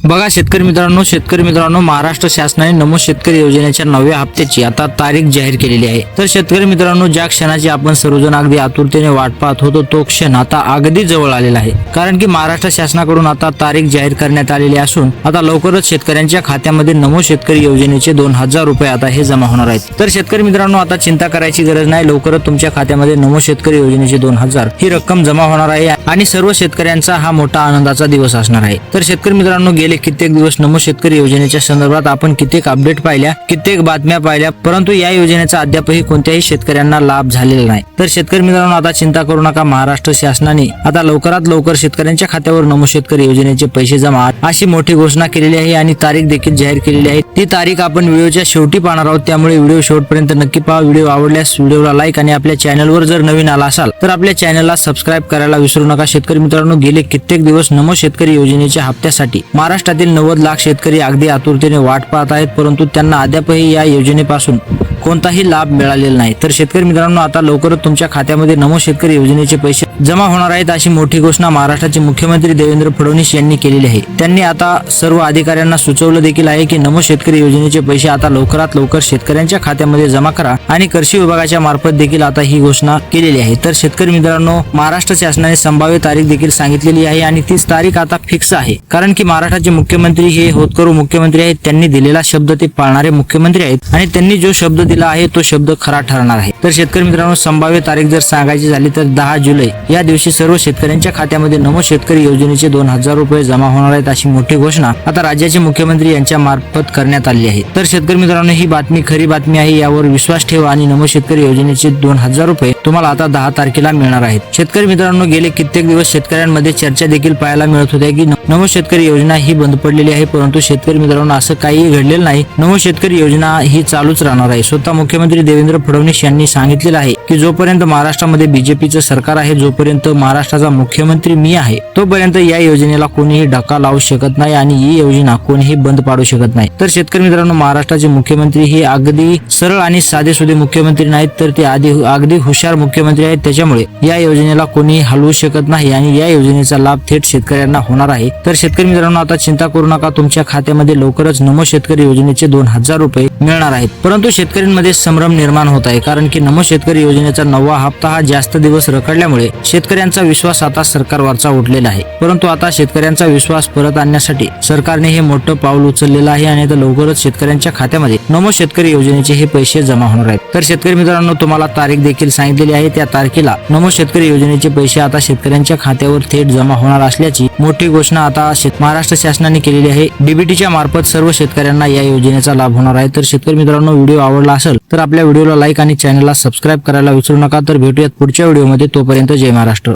बघा शेतकरी मित्रांनो महाराष्ट्र शासनाने नमो शेतकरी योजनेच्या 9व्या हप्त्याची आता तारीख जाहीर केलेली आहे। तर शेतकरी मित्रांनो, ज्या क्षणाची आपण सर्वजण अगदी आतुरतेने वाट पाहत होतो तो क्षण आता अगदी जवळ आलेला आहे। कारण की महाराष्ट्र शासनाकडून आता तारीख जाहीर करण्यात आलेली असून आता लवकरच शेतकऱ्यांच्या खात्यामध्ये नमो शेतकरी योजनेचे 2000 रुपये आता हे जमा होणार आहेत। तर शेतकरी मित्रांनो, आता चिंता करायची गरज नाही, लवकरच तुमच्या खात्यामध्ये नमो शेतकरी योजनेचे 2000 ही रक्कम जमा होणार आहे आणि सर्व शेतकऱ्यांचा हा मोठा आनंदाचा दिवस असणार आहे। तर शेतकरी मित्रांनो, गेले कित्येक दिवस नमो शेतकरी योजनेच्या संदर्भात आपण कित्येक अपडेट पाहिल्या, कित्येक बातम्या पाहिल्या, परंतु या योजनेचा अद्यापही कोणत्याही शेतकऱ्यांना लाभ झालेला नाही। तर शेतकरी मित्रांनो, आता चिंता करू नका, महाराष्ट्र शासनाने आता लवकरात लवकर शेतकऱ्यांच्या खात्यावर नमो शेतकरी योजनेचे पैसे जमा अशी मोठी घोषणा केलेली आहे आणि तारीख देखील जाहीर केलेली आहे। ती तारीख आपण व्हिडिओच्या शेवटी पाहणार आहोत, त्यामुळे व्हिडिओ शेवटपर्यंत नक्की पहा। व्हिडिओ आवडल्यास व्हिडिओला लाईक आणि आपल्या चॅनलवर जर नवीन आला असाल तर आपल्या चॅनलला सबस्क्राईब करायला विसरू नका। शेतकरी मित्रांनो, गेले कित्येक दिवस नमो शेतकरी योजनेच्या हप्त्यासाठी महाराष्ट्रातील 90 लाख शेतकरी अगदी आतुरतेने वाट पाहत आहेत, परंतु त्यांना अद्यापही या योजनेपासून कोणताही लाभ मिळालेला नाही। तर शेतकरी मित्रांनो, आता लवकरच तुमच्या खात्यामध्ये नमो शेतकरी योजनेचे पैसे जमा होणार आहेत अशी मोठी घोषणा महाराष्ट्राचे मुख्यमंत्री देवेंद्र फडणवीस यांनी केलेली आहे। त्यांनी आता सर्व अधिकाऱ्यांना सुचवलं देखील आहे की नमो शेतकरी योजनेचे पैसे आता लवकरात लवकर शेतकऱ्यांच्या खात्यामध्ये जमा करा आणि कृषी विभागाच्या मार्फत देखील आता ही घोषणा केलेली आहे। तर शेतकरी मित्रांनो, महाराष्ट्र शासनाने संभाव्य तारीख देखील सांगितलेली आहे आणि तीच तारीख आता फिक्स आहे, कारण की महाराष्ट्राचे मुख्यमंत्री हे होतकरू मुख्यमंत्री आहेत। त्यांनी दिलेला शब्द ते पाळणारे मुख्यमंत्री आहेत आणि त्यांनी जो शब्द दिला आहे तो शब्द खरा ठरणार आहे। तर शेतकरी मित्रांनो, संभाव्य तारीख जर सांगायची झाली तर 10 जुलै या दिवशी सर्व शेतकऱ्यांच्या खात्यामध्ये नमो शेतकरी योजनेचे 2000 रुपये जमा होणार आहेत अशी मोठी घोषणा आता राज्याचे मुख्यमंत्री यांच्या मार्फत करण्यात आली आहे। तर शेतकरी मित्रांनो, ही बातमी खरी बातमी आहे, यावर विश्वास ठेवा आणि नमो शेतकरी योजनेचे 2000 रुपये तुम्हाला आता 10 तारखेला मिळणार आहेत। शेतकरी मित्रांनो, गेले कित्येक दिवस शेतकऱ्यांमध्ये चर्चा देखील पाहायला मिळत होत्या की नमो शेतकरी योजना ही बंद पडलेली आहे, परंतु शेतकरी मित्रांनो असं काही घडलेलं नाही। नमो शेतकरी योजना ही चालूच राहणार आहे। स्वतः मुख्यमंत्री देवेंद्र फडणवीस यांनी सांगितलेलं आहे की जोपर्यंत महाराष्ट्रामध्ये बीजेपीचं सरकार आहे, जोपर्यंत महाराष्ट्राचा मुख्यमंत्री मी आहे, तोपर्यंत या योजनेला कोणीही धक्का लावू शकत नाही आणि ही योजना कोणीही बंद पाडू शकत नाही। तर शेतकरी मित्रांनो, महाराष्ट्राचे मुख्यमंत्री हे अगदी सरळ आणि साधेसुधे मुख्यमंत्री नाहीत, तर ते अगदी हुशार मुख्यमंत्री आहेत। त्याच्यामुळे या योजनेला कोणीही हलवू शकत नाही आणि या योजनेचा लाभ थेट शेतकऱ्यांना होणार आहे। तर शेतकरी मित्रांनो, आता चिंता करू नका, तुमच्या खात्यामध्ये लवकरच नमो शेतकरी योजनेचे 2000 रुपये मिळणार आहेत। परंतु शेतकऱ्यांमध्ये संभ्रम निर्माण होत आहे, कारण की नमो शेतकरी योजनेचा 9वा हप्ता हा जास्त दिवस रखडल्यामुळे शेतकऱ्यांचा विश्वास आता सरकारवरचा उठलेला आहे। परंतु आता शेतकऱ्यांचा विश्वास परत आणण्यासाठी सरकारने हे मोठं पाऊल उचललेलं आहे आणि आता लवकरच शेतकऱ्यांच्या खात्यामध्ये नमो शेतकरी योजनेचे हे पैसे जमा होणार आहेत। तर शेतकरी मित्रांनो, तुम्हाला तारीख देखील सांगितलेली आहे, त्या तारखेला नमो शेतकरी योजनेचे पैसे आता शेतकऱ्यांच्या खात्यावर थेट जमा होणार असल्याची मोठी घोषणा आता महाराष्ट्र शासनाने केलेली आहे। डीबीटीच्या मार्फत सर्व शेतकऱ्यांना या योजनेचा लाभ होणार आहे। तर शेतकरी मित्रांनो, व्हिडिओ आवडला असेल तर आपल्या व्हिडिओला लाईक आणि चॅनलला सबस्क्राईब करायला विसरू नका। तर भेटूयात पुढच्या व्हिडिओमध्ये, तोपर्यंत जय महाराष्ट्र।